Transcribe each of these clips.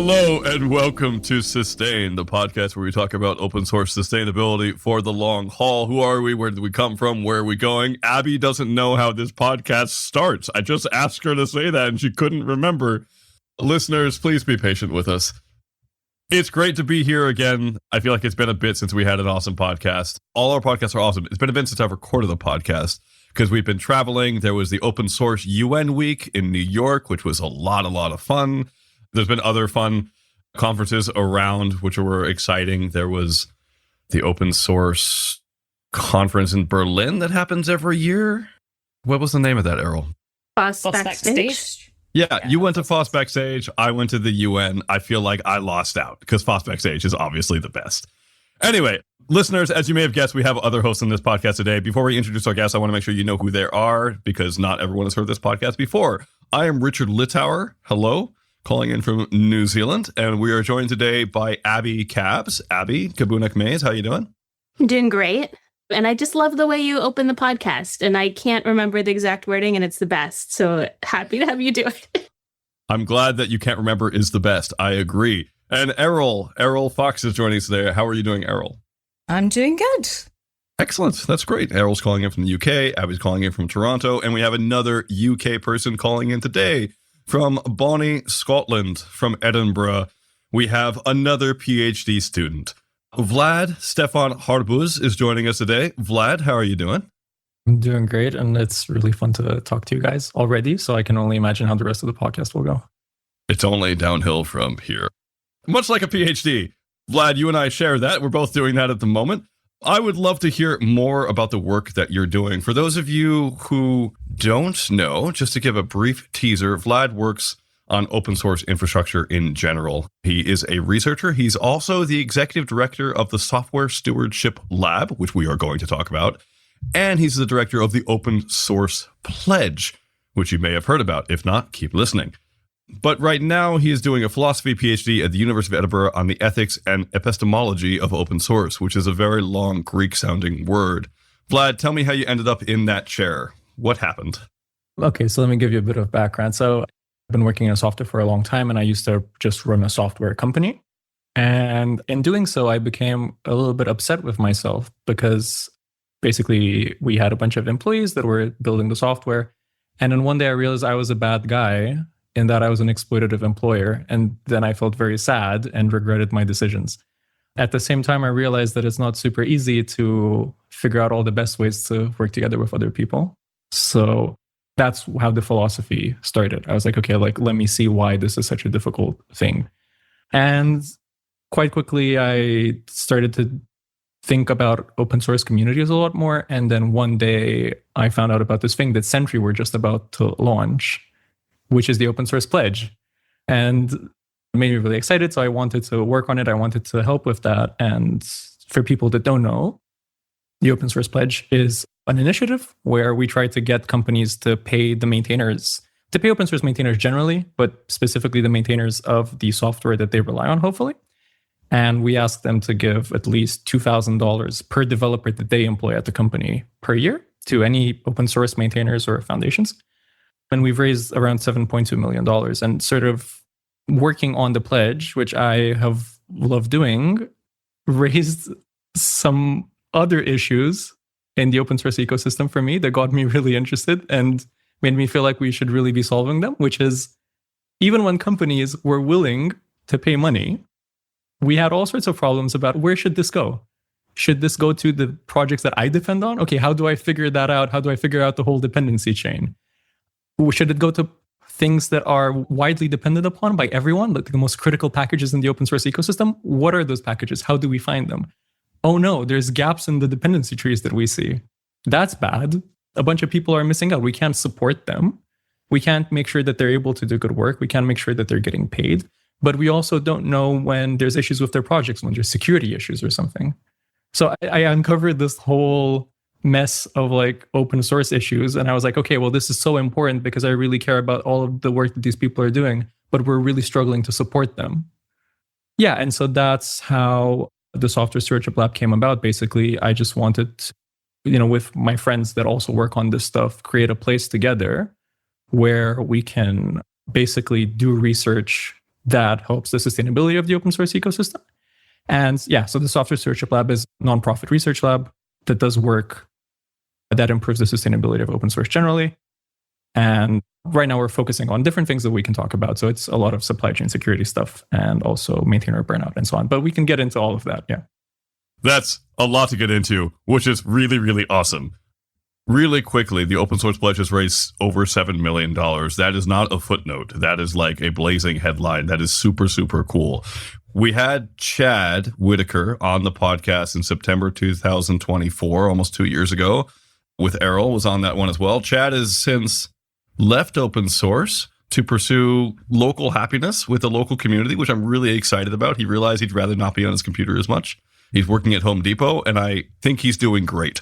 Hello and welcome to Sustain, the podcast where we talk about open source sustainability for the long haul. Who are we? Where did we come from? Where are we going? Abby doesn't know how this podcast starts. I just asked her to say that and she couldn't remember. Listeners, please be patient with us. It's great to be here again. I feel like it's been a bit since we had an awesome podcast. All our podcasts are awesome. It's been a bit since I've recorded the podcast because we've been traveling. There was the Open Source UN Week in New York, which was a lot of fun. There's been other fun conferences around, which were exciting. There was the Open Source conference in Berlin that happens every year. What was the name of that, Eriol? FOSS Backstage. Yeah, you went to FOSS Backstage. I went to the UN. I feel like I lost out because FOSS Backstage is obviously the best. Anyway, listeners, as you may have guessed, we have other hosts on this podcast today. Before we introduce our guests, I want to make sure you know who they are because not everyone has heard this podcast before. I am Richard Littauer. Hello. Calling in from New Zealand, and we are joined today by Abby Cabs. Abby, Cabunoc Mays, how you doing? I'm doing great. And I just love the way you open the podcast, and I can't remember the exact wording, and it's the best. So happy to have you do it. I'm glad that you can't remember is the best. I agree. And Eriol Fox is joining us today. How are you doing, Eriol? I'm doing good. Excellent. That's great. Eriol's calling in from the UK. Abby's calling in from Toronto. And we have another UK person calling in today. From Bonnie, Scotland, from Edinburgh, we have another PhD student. Vlad-Stefan Harbuz is joining us today. Vlad, how are you doing? I'm doing great, and it's really fun to talk to you guys already, so I can only imagine how the rest of the podcast will go. It's only downhill from here. Much like a PhD. Vlad, you and I share that. We're both doing that at the moment. I would love to hear more about the work that you're doing. For those of you who don't know, just to give a brief teaser, Vlad works on open source infrastructure in general. He is a researcher. He's also the executive director of the Software Stewardship Lab, which we are going to talk about. And he's the director of the Open Source Pledge, which you may have heard about. If not, keep listening. But right now, he is doing a philosophy PhD at the University of Edinburgh on the ethics and epistemology of open source, which is a very long Greek-sounding word. Vlad, tell me how you ended up in that chair. What happened? Okay, so let me give you a bit of background. So I've been working in software for a long time, and I used to just run a software company. And in doing so, I became a little bit upset with myself because basically we had a bunch of employees that were building the software. And then one day I realized I was a bad guy in that I was an exploitative employer. And then I felt very sad and regretted my decisions. At the same time, I realized that it's not super easy to figure out all the best ways to work together with other people. So that's how the philosophy started. I was like, okay, let me see why this is such a difficult thing. And quite quickly, I started to think about open source communities a lot more. And then one day I found out about this thing that Sentry were just about to launch, which is the Open Source Pledge. And it made me really excited. So I wanted to work on it. I wanted to help with that. And for people that don't know, the Open Source Pledge is an initiative where we try to get companies to pay the maintainers, to pay open source maintainers generally, but specifically the maintainers of the software that they rely on, hopefully. And we ask them to give at least $2,000 per developer that they employ at the company per year to any open source maintainers or foundations. And we've raised around $7.2 million. And sort of working on the pledge, which I have loved doing, raised some other issues in the open source ecosystem for me that got me really interested and made me feel like we should really be solving them, which is even when companies were willing to pay money, we had all sorts of problems about where should this go? Should this go to the projects that I depend on? Okay, how do I figure that out? How do I figure out the whole dependency chain? Should it go to things that are widely depended upon by everyone, like the most critical packages in the open source ecosystem? What are those packages? How do we find them? Oh no, there's gaps in the dependency trees that we see. That's bad. A bunch of people are missing out. We can't support them. We can't make sure that they're able to do good work. We can't make sure that they're getting paid. But we also don't know when there's issues with their projects, when there's security issues or something. So I uncovered this whole mess of open source issues. And I was like, okay, well, this is so important because I really care about all of the work that these people are doing, but we're really struggling to support them. Yeah. And so that's how the Software Stewardship Lab came about. Basically, I just wanted, with my friends that also work on this stuff, create a place together where we can basically do research that helps the sustainability of the open source ecosystem. And yeah, so the Software Stewardship Lab is a nonprofit research lab that does work that improves the sustainability of open source generally. And right now we're focusing on different things that we can talk about. So it's a lot of supply chain security stuff and also maintainer burnout and so on. But we can get into all of that. Yeah. That's a lot to get into, which is really, really awesome. Really quickly, the open source pledge has raised over $7 million. That is not a footnote. That is like a blazing headline. That is super, super cool. We had Chad Whitaker on the podcast in September 2024, almost 2 years ago, with Eriol was on that one as well. Chad has since left open source to pursue local happiness with the local community, which I'm really excited about. He realized he'd rather not be on his computer as much. He's working at Home Depot, and I think he's doing great.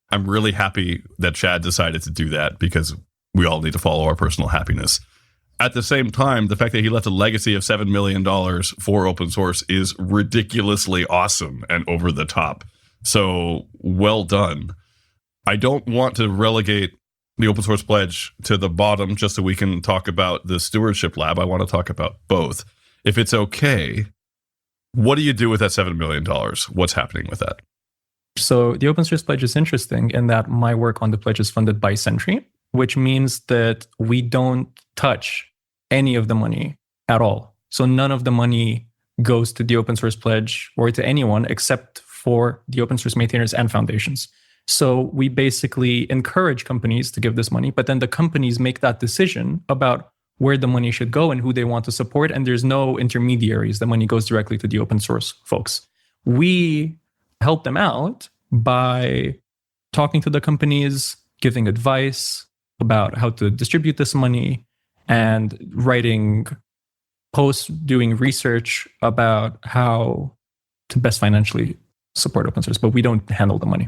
I'm really happy that Chad decided to do that because we all need to follow our personal happiness. At the same time, the fact that he left a legacy of $7 million for open source is ridiculously awesome and over the top. So well done. I don't want to relegate the open source pledge to the bottom just so we can talk about the stewardship lab. I want to talk about both. If it's okay, what do you do with that $7 million? What's happening with that? So the open source pledge is interesting in that my work on the pledge is funded by Sentry, which means that we don't touch any of the money at all. So none of the money goes to the open source pledge or to anyone except for the open source maintainers and foundations. So we basically encourage companies to give this money, but then the companies make that decision about where the money should go and who they want to support. And there's no intermediaries. The money goes directly to the open source folks. We help them out by talking to the companies, giving advice about how to distribute this money, and writing posts, doing research about how to best financially support open source, but we don't handle the money.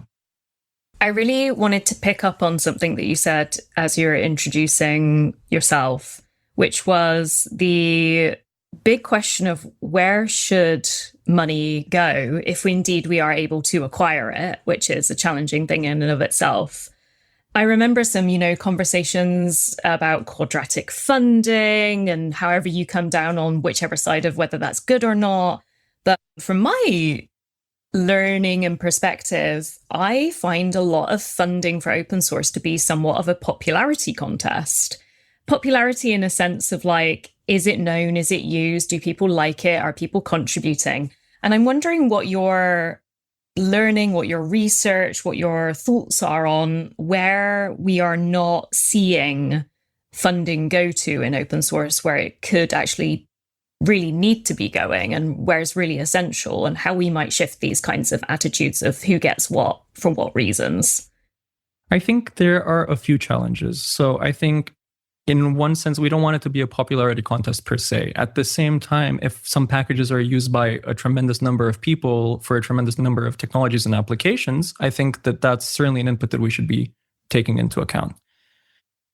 I really wanted to pick up on something that you said as you were introducing yourself, which was the big question of where should money go if indeed we are able to acquire it, which is a challenging thing in and of itself. I remember some, conversations about quadratic funding and however you come down on whichever side of whether that's good or not. But from my learning and perspective, I find a lot of funding for open source to be somewhat of a popularity contest. Popularity in a sense of like, is it known? Is it used? Do people like it? Are people contributing? And I'm wondering what your learning, what your research, what your thoughts are on where we are not seeing funding go to in open source, where it could actually really need to be going and where it's really essential, and how we might shift these kinds of attitudes of who gets what for what reasons. I think there are a few challenges. So I think in one sense, we don't want it to be a popularity contest per se. At the same time, if some packages are used by a tremendous number of people for a tremendous number of technologies and applications, I think that that's certainly an input that we should be taking into account.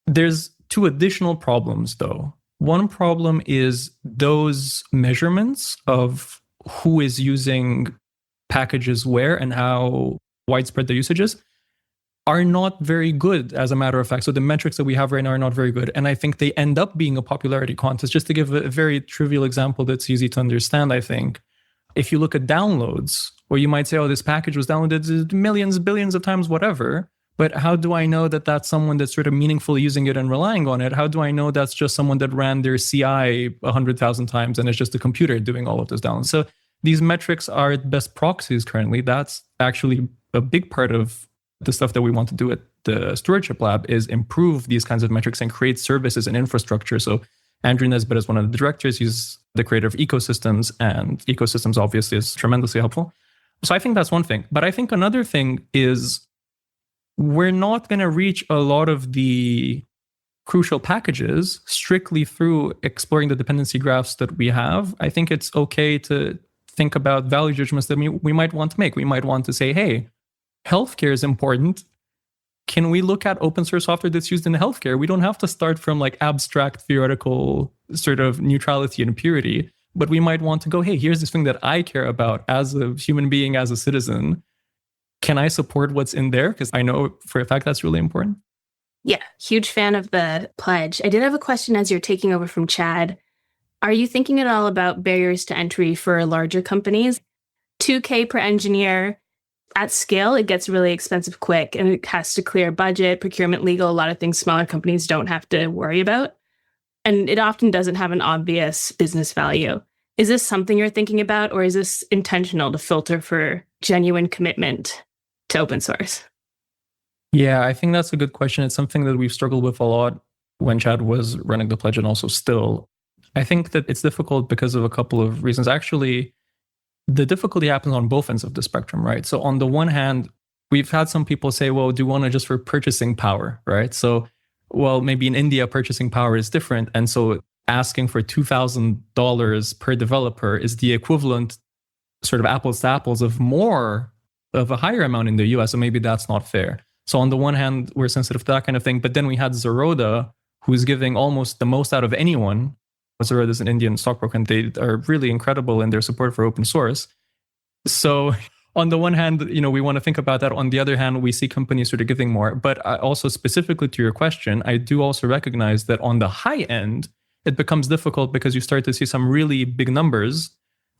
There's two additional problems, though. One problem is those measurements of who is using packages where and how widespread the usage is are not very good, as a matter of fact. So the metrics that we have right now are not very good. And I think they end up being a popularity contest. Just to give a very trivial example that's easy to understand, I think, if you look at downloads, or you might say, oh, this package was downloaded millions, billions of times, whatever. But how do I know that that's someone that's sort of meaningfully using it and relying on it? How do I know that's just someone that ran their CI 100,000 times and it's just a computer doing all of those downloads? So these metrics are at best proxies currently. That's actually a big part of the stuff that we want to do at the Stewardship Lab is improve these kinds of metrics and create services and infrastructure. So Andrew Nesbitt is one of the directors. He's the creator of ecosystems, and ecosystems obviously is tremendously helpful. So I think that's one thing. But I think another thing is we're not going to reach a lot of the crucial packages strictly through exploring the dependency graphs that we have. I think it's okay to think about value judgments that we might want to make. We might want to say, hey, healthcare is important. Can we look at open source software that's used in healthcare? We don't have to start from like abstract theoretical sort of neutrality and purity, but we might want to go, hey, here's this thing that I care about as a human being, as a citizen. Can I support what's in there? Because I know for a fact that's really important. Yeah, huge fan of the pledge. I did have a question as you're taking over from Chad. Are you thinking at all about barriers to entry for larger companies? $2,000 per engineer at scale, it gets really expensive quick, and it has to clear budget, procurement, legal, a lot of things smaller companies don't have to worry about. And it often doesn't have an obvious business value. Is this something you're thinking about, or is this intentional to filter for genuine commitment to open source? Yeah, I think that's a good question. It's something that we've struggled with a lot when Chad was running the pledge and also still. I think that it's difficult because of a couple of reasons. Actually, the difficulty happens on both ends of the spectrum, right? So on the one hand, we've had some people say, well, do you want to just for purchasing power, right? So, well, maybe in India, purchasing power is different. And so asking for $2,000 per developer is the equivalent, sort of apples to apples, of more of a higher amount in the US. So maybe that's not fair. So on the one hand, we're sensitive to that kind of thing. But then we had Zerodha, who's giving almost the most out of anyone. Zerodha is an Indian stockbroker, and they are really incredible in their support for open source. So on the one hand, we want to think about that. On the other hand, we see companies sort of giving more. But I also, specifically to your question, I do also recognize that on the high end, it becomes difficult because you start to see some really big numbers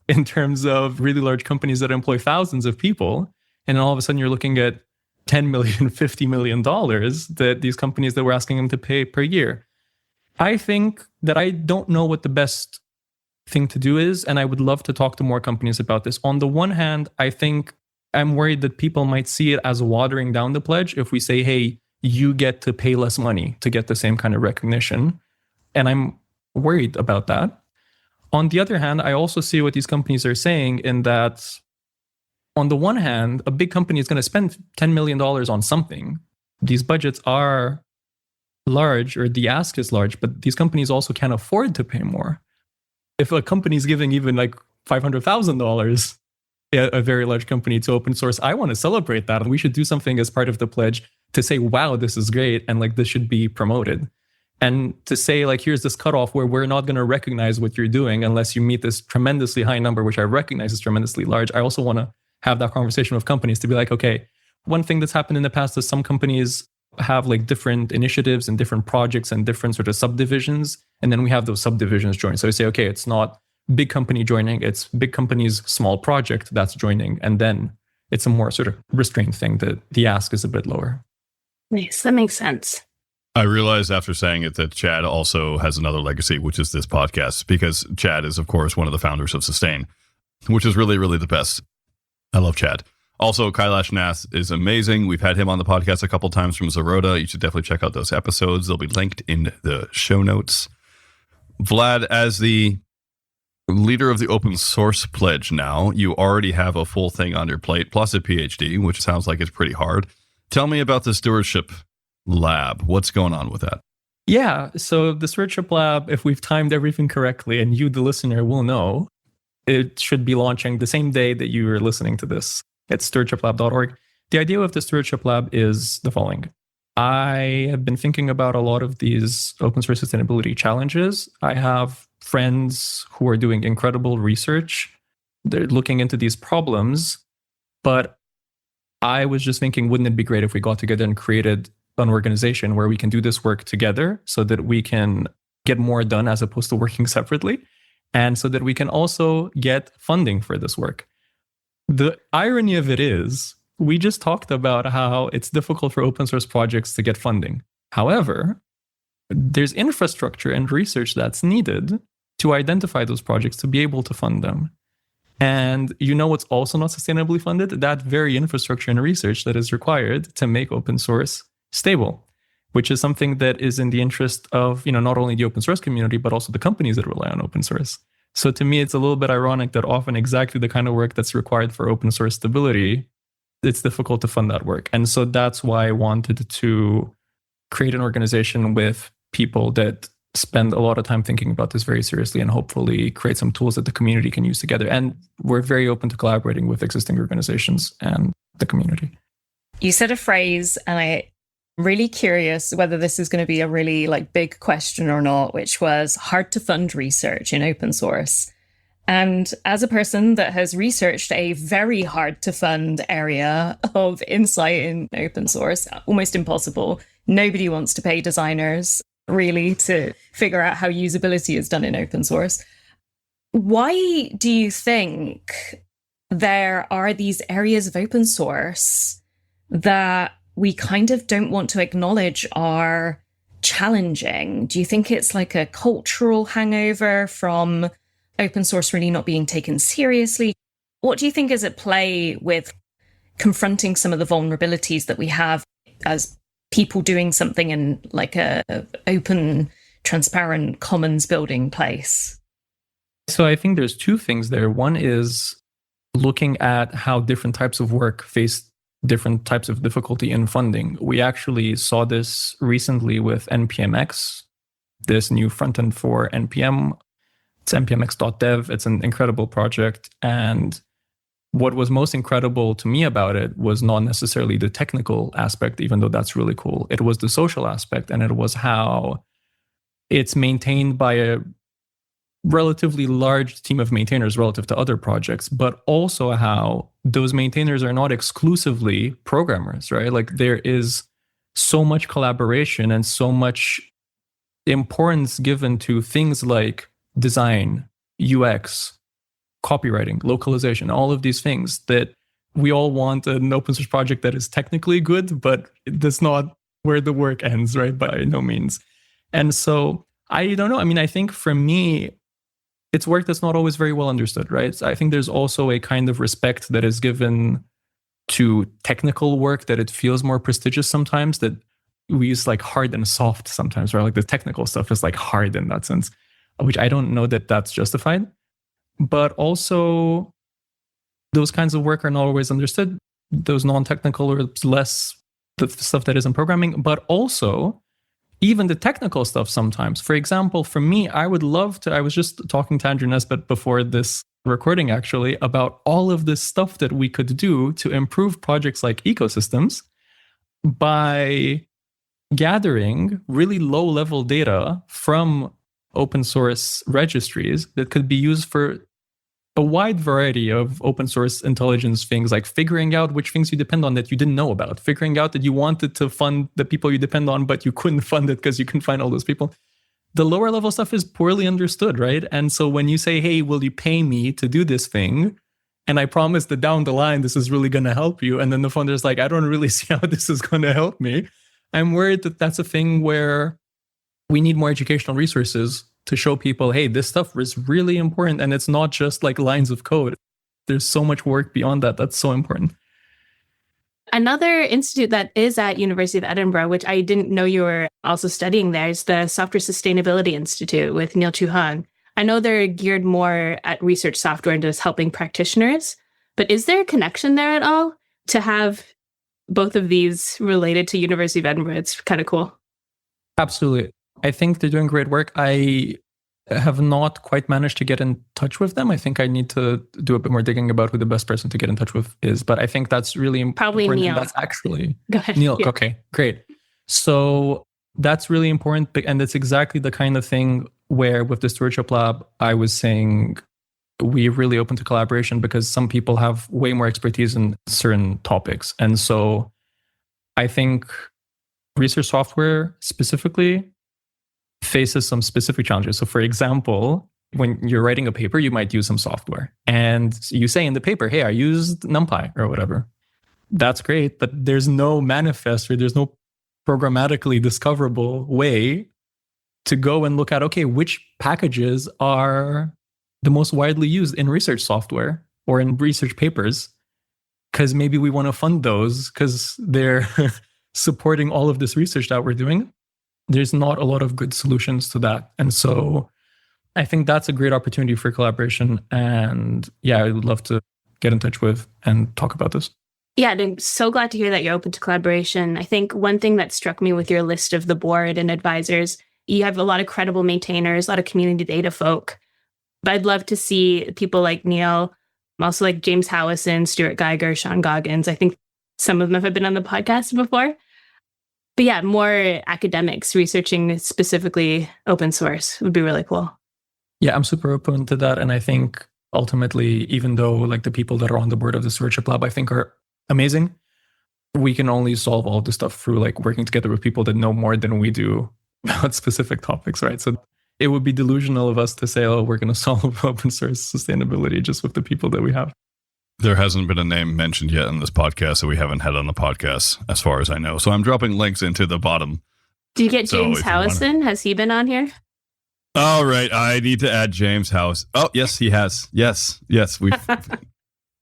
in terms of really large companies that employ thousands of people. And all of a sudden, you're looking at $10 million, $50 million that these companies that we're asking them to pay per year. I think that I don't know what the best thing to do is, and I would love to talk to more companies about this. On the one hand, I think I'm worried that people might see it as watering down the pledge if we say, hey, you get to pay less money to get the same kind of recognition. And I'm worried about that. On the other hand, I also see what these companies are saying in that, on the one hand, a big company is going to spend $10 million on something. These budgets are large, or the ask is large, but these companies also can't afford to pay more. If a company is giving even like $500,000, a very large company, to open source, I want to celebrate that. And we should do something as part of the pledge to say, wow, this is great. And like, this should be promoted. And to say like, here's this cutoff where we're not going to recognize what you're doing unless you meet this tremendously high number, which I recognize is tremendously large. I also want to have that conversation with companies to be like, okay, one thing that's happened in the past is some companies have like different initiatives and different projects and different sort of subdivisions. And then we have those subdivisions join. So we say, okay, it's not big company joining, it's big company's small project that's joining. And then it's a more sort of restrained thing that the ask is a bit lower. Nice. That makes sense. I realized after saying it that Chad also has another legacy, which is this podcast, because Chad is, of course, one of the founders of Sustain, which is really, really the best. I love Chad. Also, Kailash Nath is amazing. We've had him on the podcast a couple times from Zerodha. You should definitely check out those episodes. They'll be linked in the show notes. Vlad, as the leader of the open source pledge now, you already have a full thing on your plate, plus a PhD, which sounds like it's pretty hard. Tell me about the Stewardship Lab. What's going on with that? Yeah, so the Stewardship Lab, if we've timed everything correctly, and you, the listener, will know, it should be launching the same day that you are listening to this. It's stewardshiplab.org. The idea of the Stewardship Lab is the following. I have been thinking about a lot of these open source sustainability challenges. I have friends who are doing incredible research. They're looking into these problems. But I was just thinking, wouldn't it be great if we got together and created an organization where we can do this work together so that we can get more done as opposed to working separately, and so that we can also get funding for this work. The irony of it is, we just talked about how it's difficult for open source projects to get funding. However, there's infrastructure and research that's needed to identify those projects to be able to fund them. And what's also not sustainably funded? That very infrastructure and research that is required to make open source stable, which is something that is in the interest of, not only the open source community, but also the companies that rely on open source. So to me, it's a little bit ironic that often exactly the kind of work that's required for open source stability, it's difficult to fund that work. And so that's why I wanted to create an organization with people that spend a lot of time thinking about this very seriously and hopefully create some tools that the community can use together. And we're very open to collaborating with existing organizations and the community. You said a phrase, and I'm really curious whether this is going to be a really big question or not, which was hard to fund research in open source. And as a person that has researched a very hard to fund area of insight in open source, almost impossible. Nobody wants to pay designers. really, to figure out how usability is done in open source. Why do you think there are these areas of open source that we kind of don't want to acknowledge are challenging? Do you think it's like a cultural hangover from open source really not being taken seriously? What do you think is at play with confronting some of the vulnerabilities that we have as people doing something in like a open, transparent commons building place? So I think there's two things there. One is looking at how different types of work face different types of difficulty in funding. We actually saw this recently with NPMX, this new front end for NPM. It's npmx.dev. It's an incredible project. And what was most incredible to me about it was not necessarily the technical aspect, even though that's really cool. It was the social aspect, and it was how it's maintained by a relatively large team of maintainers relative to other projects, but also how those maintainers are not exclusively programmers, right? Like there is so much collaboration and so much importance given to things like design, UX, copywriting, localization, all of these things that we all want an open source project that is technically good, but that's not where the work ends, right? By no means. And so I don't know. I mean, I think for me, it's work that's not always very well understood, right? So I think there's also a kind of respect that is given to technical work that it feels more prestigious sometimes, that we use like hard and soft sometimes, right? Like the technical stuff is like hard in that sense, which I don't know that that's justified. But also those kinds of work are not always understood. Those non-technical or less the stuff that isn't programming, but also even the technical stuff sometimes. For example, for me, I would love to, I was just talking to Andrew Nesbitt before this recording actually about all of this stuff that we could do to improve projects like ecosystems by gathering really low-level data from open source registries that could be used for a wide variety of open source intelligence things, like figuring out which things you depend on that you didn't know about, figuring out that you wanted to fund the people you depend on, but you couldn't fund it because you couldn't find all those people. The lower level stuff is poorly understood, right? And so when you say, hey, will you pay me to do this thing? And I promise that down the line, this is really going to help you. And then the funder's like, I don't really see how this is going to help me. I'm worried that that's a thing where we need more educational resources to show people, hey, this stuff is really important. And it's not just like lines of code. There's so much work beyond that. That's so important. Another institute that is at University of Edinburgh, which I didn't know you were also studying there, is the Software Sustainability Institute with Neil Chu-Hung. I know they're geared more at research software and just helping practitioners, but is there a connection there at all to have both of these related to University of Edinburgh? It's kind of cool. Absolutely. I think they're doing great work. I have not quite managed to get in touch with them. I think I need to do a bit more digging about who the best person to get in touch with is. But I think that's really important. Probably Neil. That's actually Go ahead. Neil. Yeah. Okay, great. So that's really important. And it's exactly the kind of thing where with the Stewardship Lab, I was saying we're really open to collaboration because some people have way more expertise in certain topics. And so I think research software specifically faces some specific challenges. So for example, when you're writing a paper, you might use some software and you say in the paper, hey, I used NumPy or whatever. That's great, but there's no manifest or there's no programmatically discoverable way to go and look at, okay, which packages are the most widely used in research software or in research papers, because maybe we want to fund those because they're supporting all of this research that we're doing. There's not a lot of good solutions to that. And so I think that's a great opportunity for collaboration. And yeah, I would love to get in touch with and talk about this. Yeah, and I'm so glad to hear that you're open to collaboration. I think one thing that struck me with your list of the board and advisors, you have a lot of credible maintainers, a lot of community data folk. But I'd love to see people like Neil, also like James Howison, Stuart Geiger, Sean Goggins. I think some of them have been on the podcast before. But yeah, more academics researching specifically open source would be really cool. Yeah, I'm super open to that. And I think ultimately, even though like the people that are on the board of the Stewardship Lab, I think are amazing, we can only solve all this stuff through like working together with people that know more than we do about specific topics, right? So it would be delusional of us to say, oh, we're going to solve open source sustainability just with the people that we have. There hasn't been a name mentioned yet in this podcast that we haven't had on the podcast, as far as I know. So I'm dropping links into the bottom. Do you get James Howison? Has he been on here? All right. I need to add James House. Oh, yes, he has. Yes. We've...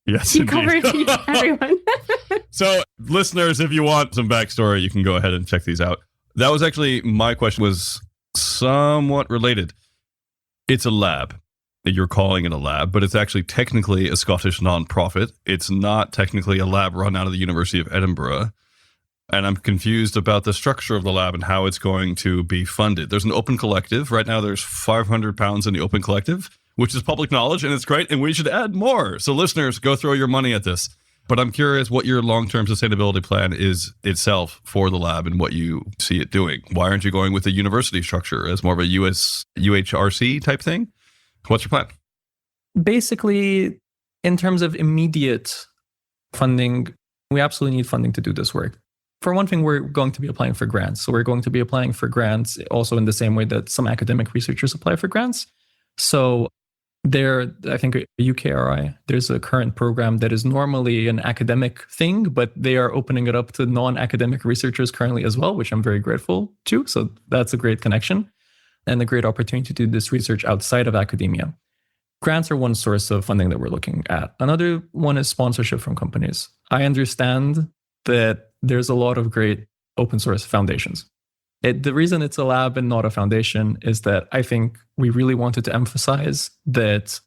Yes, you covered everyone. So, listeners, if you want some backstory, you can go ahead and check these out. That was actually, my question was somewhat related. It's a lab. You're calling it a lab, but it's actually technically a Scottish nonprofit. It's not technically a lab run out of the University of Edinburgh. And I'm confused about the structure of the lab and how it's going to be funded. There's an open collective. Right now, there's £500 in the open collective, which is public knowledge, and it's great, and we should add more. So listeners, go throw your money at this. But I'm curious what your long-term sustainability plan is itself for the lab and what you see it doing. Why aren't you going with a university structure as more of a UHRC type thing? What's your plan? Basically, in terms of immediate funding, we absolutely need funding to do this work. For one thing, we're going to be applying for grants. So we're going to be applying for grants also in the same way that some academic researchers apply for grants. So there, I think UKRI, there's a current program that is normally an academic thing, but they are opening it up to non-academic researchers currently as well, which I'm very grateful to. So that's a great connection and a great opportunity to do this research outside of academia. Grants are one source of funding that we're looking at. Another one is sponsorship from companies. I understand that there's a lot of great open source foundations. The reason it's a lab and not a foundation is that I think we really wanted to emphasize that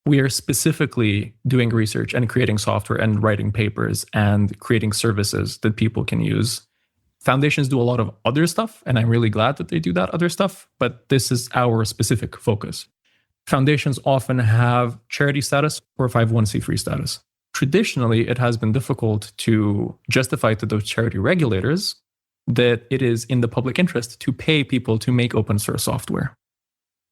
we are specifically doing research and creating software and writing papers and creating services that people can use. Foundations do a lot of other stuff, and I'm really glad that they do that other stuff, but this is our specific focus. Foundations often have charity status or 501c3 status. Traditionally, it has been difficult to justify to those charity regulators that it is in the public interest to pay people to make open source software.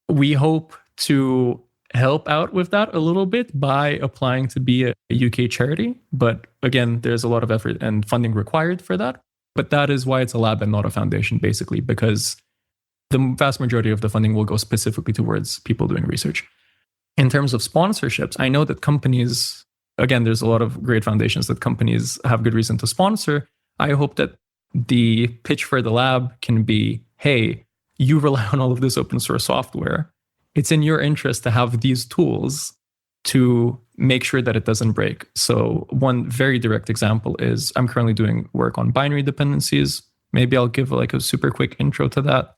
We hope to help out with that a little bit by applying to be a UK charity. But again, there's a lot of effort and funding required for that. But that is why it's a lab and not a foundation, basically, because the vast majority of the funding will go specifically towards people doing research. In terms of sponsorships, I know that companies, again, there's a lot of great foundations that companies have good reason to sponsor. I hope that the pitch for the lab can be, hey, you rely on all of this open source software. It's in your interest to have these tools to make sure that it doesn't break. So one very direct example is I'm currently doing work on binary dependencies. Maybe I'll give like a super quick intro to that.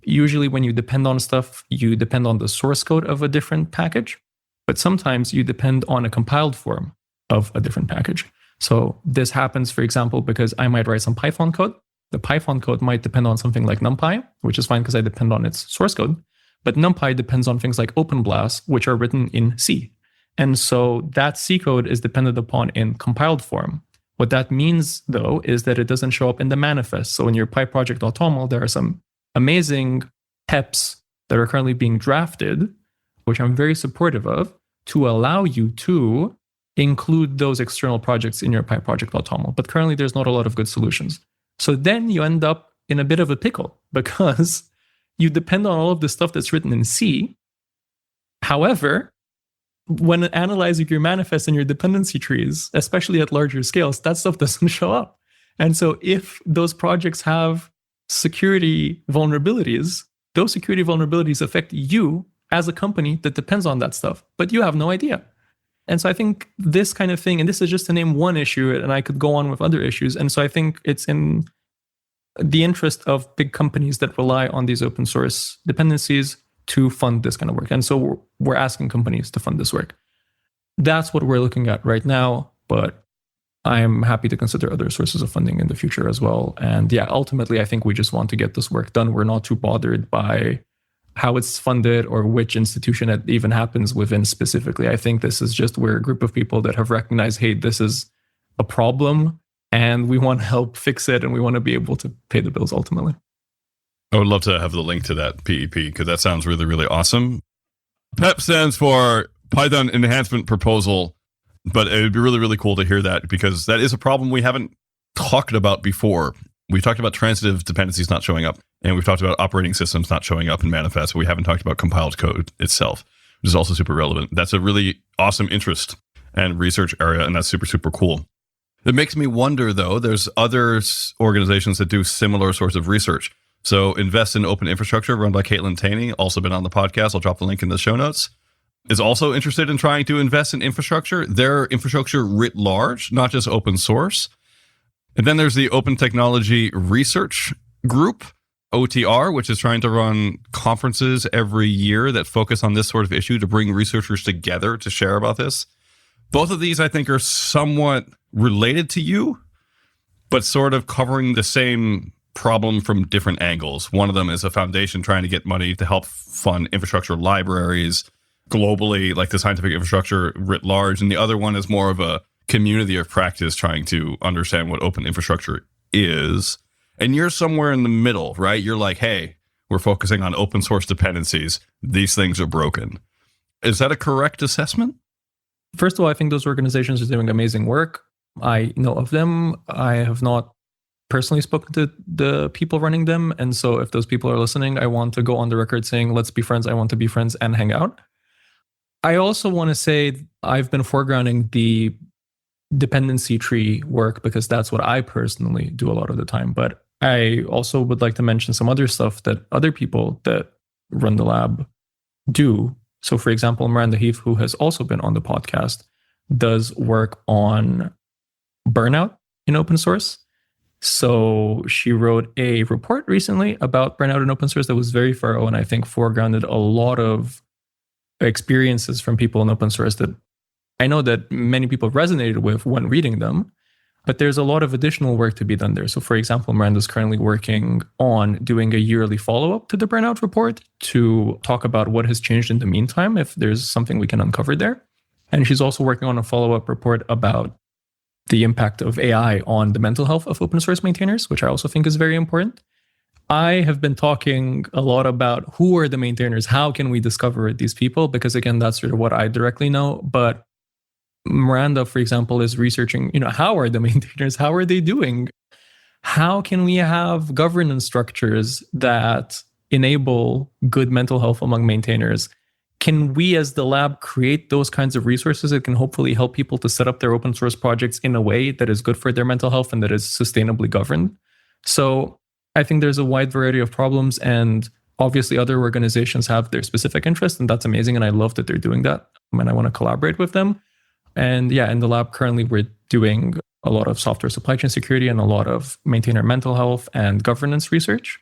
Usually when you depend on stuff, you depend on the source code of a different package, but sometimes you depend on a compiled form of a different package. So this happens, for example, because I might write some Python code. The Python code might depend on something like NumPy, which is fine because I depend on its source code. But NumPy depends on things like OpenBLAS, which are written in C. And so that C code is dependent upon in compiled form. What that means, though, is that it doesn't show up in the manifest. So in your PyProject.toml, there are some amazing PEPs that are currently being drafted, which I'm very supportive of, to allow you to include those external projects in your PyProject.toml. But currently, there's not a lot of good solutions. So then you end up in a bit of a pickle because you depend on all of the stuff that's written in C. However, when analyzing your manifest and your dependency trees, especially at larger scales, that stuff doesn't show up. And so if those projects have security vulnerabilities, those security vulnerabilities affect you as a company that depends on that stuff, but you have no idea. And so I think this kind of thing, and this is just to name one issue, and I could go on with other issues. And so I think it's in the interest of big companies that rely on these open source dependencies to fund this kind of work. And so we're asking companies to fund this work. That's what we're looking at right now, but I'm happy to consider other sources of funding in the future as well. And yeah, ultimately, I think we just want to get this work done. We're not too bothered by how it's funded or which institution it even happens within specifically. I think this is just we're a group of people that have recognized, hey, this is a problem and we want to help fix it and we want to be able to pay the bills ultimately. I would love to have the link to that PEP because that sounds really, really awesome. PEP stands for Python Enhancement Proposal, but it would be really, really cool to hear that because that is a problem we haven't talked about before. We've talked about transitive dependencies not showing up, and we've talked about operating systems not showing up in manifest, but we haven't talked about compiled code itself, which is also super relevant. That's a really awesome interest and research area, and that's super, super cool. It makes me wonder, though, there's other organizations that do similar sorts of research. So Invest in Open Infrastructure, run by Caitlin Taney, also been on the podcast. I'll drop the link in the show notes. Is also interested in trying to invest in infrastructure, their infrastructure writ large, not just open source. And then there's the Open Technology Research Group, OTR, which is trying to run conferences every year that focus on this sort of issue to bring researchers together to share about this. Both of these, I think, are somewhat related to you, but sort of covering the same problem from different angles. One of them is a foundation trying to get money to help fund infrastructure libraries globally, like the scientific infrastructure writ large. And the other one is more of a community of practice trying to understand what open infrastructure is. And you're somewhere in the middle, right? You're like, hey, we're focusing on open source dependencies. These things are broken. Is that a correct assessment? First of all, I think those organizations are doing amazing work. I know of them. I have not personally spoken to the people running them. And so if those people are listening, I want to go on the record saying, let's be friends. I want to be friends and hang out. I also want to say I've been foregrounding the dependency tree work because that's what I personally do a lot of the time. But I also would like to mention some other stuff that other people that run the lab do. So for example, Miranda Heath, who has also been on the podcast, does work on burnout in open source. So she wrote a report recently about burnout in open source that was very thorough and I think foregrounded a lot of experiences from people in open source that I know that many people resonated with when reading them, but there's a lot of additional work to be done there. So for example, Miranda's currently working on doing a yearly follow-up to the burnout report to talk about what has changed in the meantime, if there's something we can uncover there. And she's also working on a follow-up report about the impact of AI on the mental health of open source maintainers, which I also think is very important. I have been talking a lot about who are the maintainers, how can we discover these people? Because again, that's sort of what I directly know. But Miranda, for example, is researching, how are the maintainers? How are they doing? How can we have governance structures that enable good mental health among maintainers? Can we as the lab create those kinds of resources that can hopefully help people to set up their open source projects in a way that is good for their mental health and that is sustainably governed? So I think there's a wide variety of problems, and obviously other organizations have their specific interests, and that's amazing. And I love that they're doing that, and I want to collaborate with them. And yeah, in the lab currently, we're doing a lot of software supply chain security and a lot of maintainer mental health and governance research.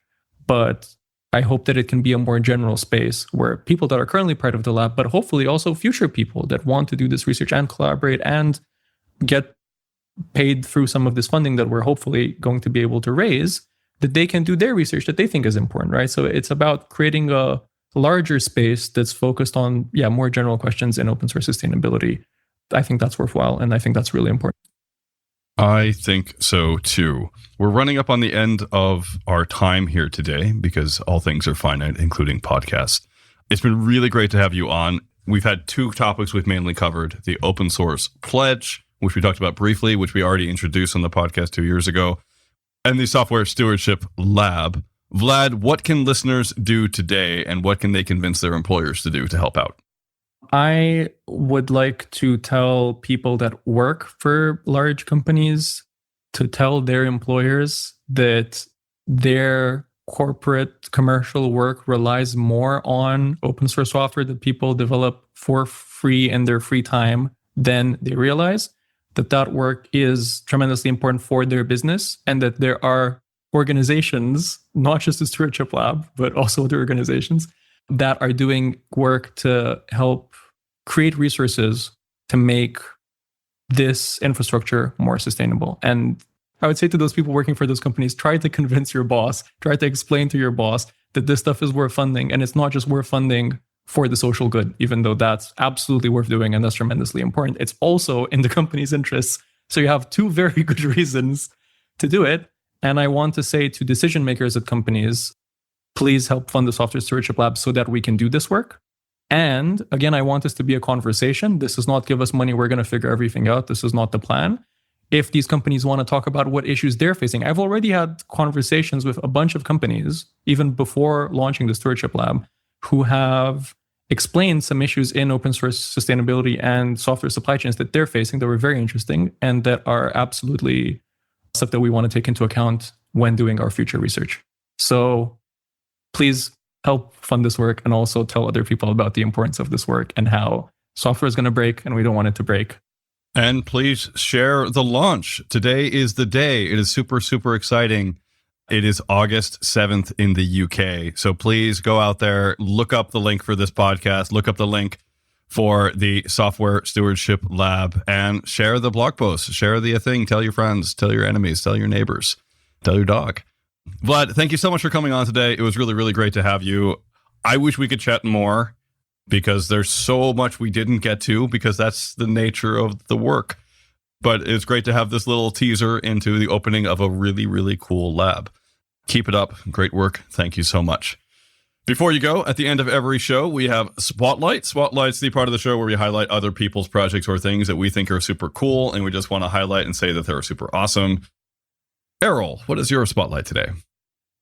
But I hope that it can be a more general space where people that are currently part of the lab, but hopefully also future people that want to do this research and collaborate and get paid through some of this funding that we're hopefully going to be able to raise, that they can do their research that they think is important, right? So it's about creating a larger space that's focused on, more general questions in open source sustainability. I think that's worthwhile, and I think that's really important. I think so too. We're running up on the end of our time here today because all things are finite, including podcasts. It's been really great to have you on. We've had two topics we've mainly covered: the open source pledge, which we talked about briefly, which we already introduced on the podcast 2 years ago, and the Software Stewardship Lab. Vlad, what can listeners do today, and what can they convince their employers to do to help out? I would like to tell people that work for large companies to tell their employers that their corporate commercial work relies more on open source software that people develop for free in their free time than they realize, that work is tremendously important for their business, and that there are organizations, not just the Stewardship Lab, but also other organizations that are doing work to help create resources to make this infrastructure more sustainable. And I would say to those people working for those companies, try to convince your boss, try to explain to your boss that this stuff is worth funding. And it's not just worth funding for the social good, even though that's absolutely worth doing and that's tremendously important. It's also in the company's interests. So you have two very good reasons to do it. And I want to say to decision makers at companies, please help fund the Software Stewardship Lab so that we can do this work. And again, I want this to be a conversation. This does not give us money. We're going to figure everything out. This is not the plan. if these companies want to talk about what issues they're facing. I've already had conversations with a bunch of companies, even before launching the Stewardship Lab, who have explained some issues in open source sustainability and software supply chains that they're facing that were very interesting and that are absolutely stuff that we want to take into account when doing our future research. So please help fund this work and also tell other people about the importance of this work and how software is going to break and we don't want it to break. And please share the launch. Today is the day. It is super, super exciting. It is August 7th in the UK. So please go out there, look up the link for this podcast, look up the link for the Software Stewardship Lab, and share the blog post, share the thing, tell your friends, tell your enemies, tell your neighbors, tell your dog. Vlad, thank you so much for coming on today. It was really, really great to have you. I wish we could chat more, because there's so much we didn't get to, because that's the nature of the work. But it's great to have this little teaser into the opening of a really, really cool lab. Keep it up. Great work. Thank you so much. Before you go, at the end of every show, we have Spotlight. Spotlight's the part of the show where we highlight other people's projects or things that we think are super cool, and we just want to highlight and say that they're super awesome. Eriol, what is your Spotlight today?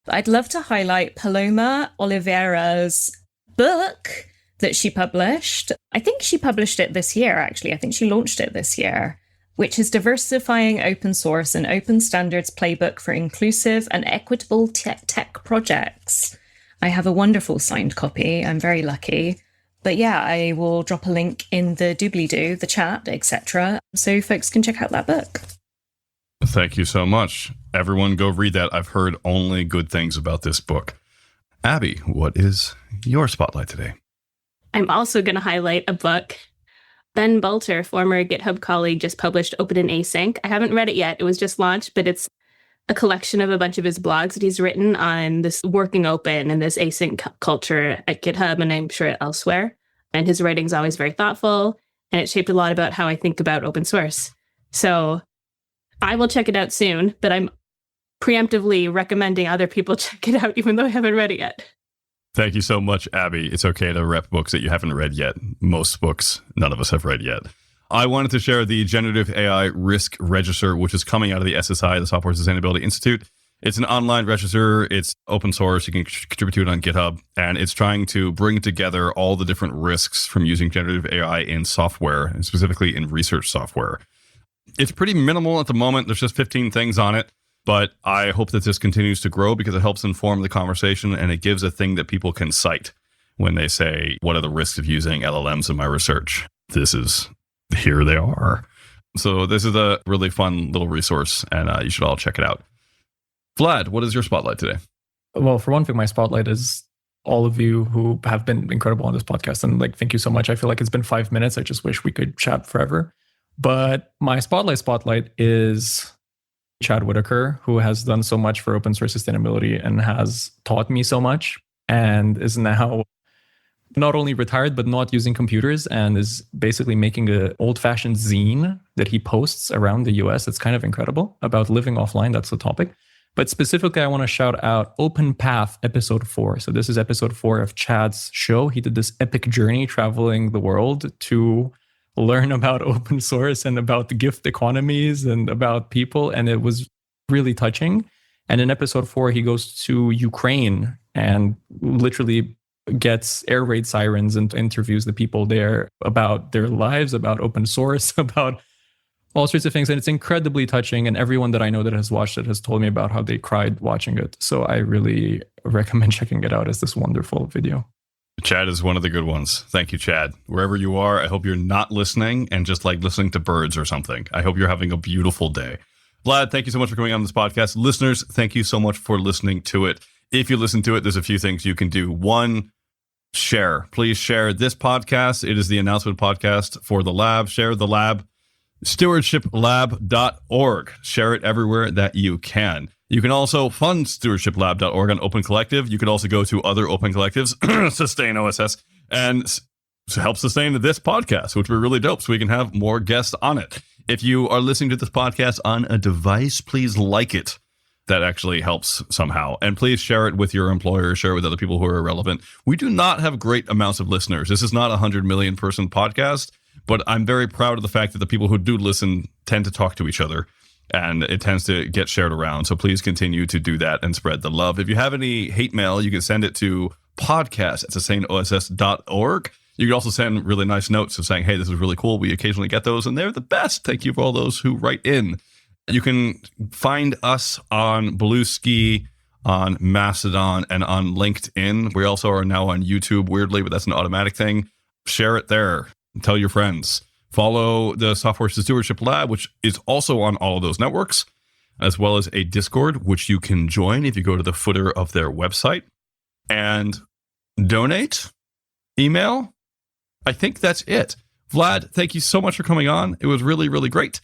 I'd love to highlight Paloma Oliveira's book that she published. I think she published it this year, actually. I think she launched it this year, which is Diversifying Open Source and Open Standards Playbook for Inclusive and Equitable Tech Projects. I have a wonderful signed copy. I'm very lucky. But yeah, I will drop a link in the doobly-doo, the chat, etc., so folks can check out that book. Thank you so much. Everyone go read that. I've heard only good things about this book. Abby, what is your Spotlight today? I'm also going to highlight a book. Ben Bulter, former GitHub colleague, just published Open and Async. I haven't read it yet. It was just launched, but it's a collection of a bunch of his blogs that he's written on this working open and this async culture at GitHub, and I'm sure elsewhere. And his writing's always very thoughtful, and it shaped a lot about how I think about open source. So I will check it out soon, but I'm preemptively recommending other people check it out, even though I haven't read it yet. Thank you so much, Abby. It's okay to rep books that you haven't read yet. Most books, none of us have read yet. I wanted to share the Generative AI Risk Register, which is coming out of the SSI, the Software Sustainability Institute. It's an online register. It's open source. You can contribute to it on GitHub. And it's trying to bring together all the different risks from using generative AI in software, and specifically in research software. It's pretty minimal at the moment. There's just 15 things on it. But I hope that this continues to grow, because it helps inform the conversation, and it gives a thing that people can cite when they say, what are the risks of using LLMs in my research? Here they are. So this is a really fun little resource, and you should all check it out. Vlad, what is your Spotlight today? Well, for one thing, my Spotlight is all of you who have been incredible on this podcast. And thank you so much. I feel like it's been 5 minutes. I just wish we could chat forever. But my Spotlight is Chad Whitaker, who has done so much for open source sustainability and has taught me so much, and is now not only retired, but not using computers, and is basically making an old-fashioned zine that he posts around the US. It's kind of incredible about living offline. That's the topic. But specifically, I want to shout out Open Path episode 4. So this is episode 4 of Chad's show. He did this epic journey traveling the world to learn about open source and about the gift economies and about people. And it was really touching. And in episode 4, he goes to Ukraine and literally gets air raid sirens and interviews the people there about their lives, about open source, about all sorts of things. And it's incredibly touching. And everyone that I know that has watched it has told me about how they cried watching it. So I really recommend checking it out as this wonderful video. Chad is one of the good ones. Thank you, Chad. Wherever you are, I hope you're not listening and just listening to birds or something. I hope you're having a beautiful day. Vlad, thank you so much for coming on this podcast. Listeners, thank you so much for listening to it. If you listen to it, there's a few things you can do. One, share. Please share this podcast. It is the announcement podcast for the lab. Share the lab. StewardshipLab.org. Share it everywhere that you can. You can also fund StewardshipLab.org on Open Collective. You can also go to other open collectives, Sustain OSS, and help sustain this podcast, which would be really dope, so we can have more guests on it. If you are listening to this podcast on a device, please like it. That actually helps somehow. And please share it with your employer, share it with other people who are relevant. We do not have great amounts of listeners. This is not a 100 million person podcast. But I'm very proud of the fact that the people who do listen tend to talk to each other, and it tends to get shared around. So please continue to do that and spread the love. If you have any hate mail, you can send it to podcast@sustainoss.org. You can also send really nice notes of saying, hey, this is really cool. We occasionally get those, and they're the best. Thank you for all those who write in. You can find us on Bluesky, on Mastodon, and on LinkedIn. We also are now on YouTube, weirdly, but that's an automatic thing. Share it there. Tell your friends. Follow the Software Stewardship Lab, which is also on all of those networks, as well as a Discord, which you can join if you go to the footer of their website. And donate, email. I think that's it. Vlad, thank you so much for coming on. It was really, really great.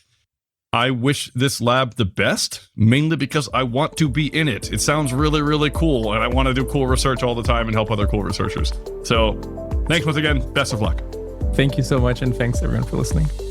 I wish this lab the best, mainly because I want to be in it. It sounds really, really cool, and I want to do cool research all the time and help other cool researchers. So thanks once again. Best of luck. Thank you so much, and thanks everyone for listening.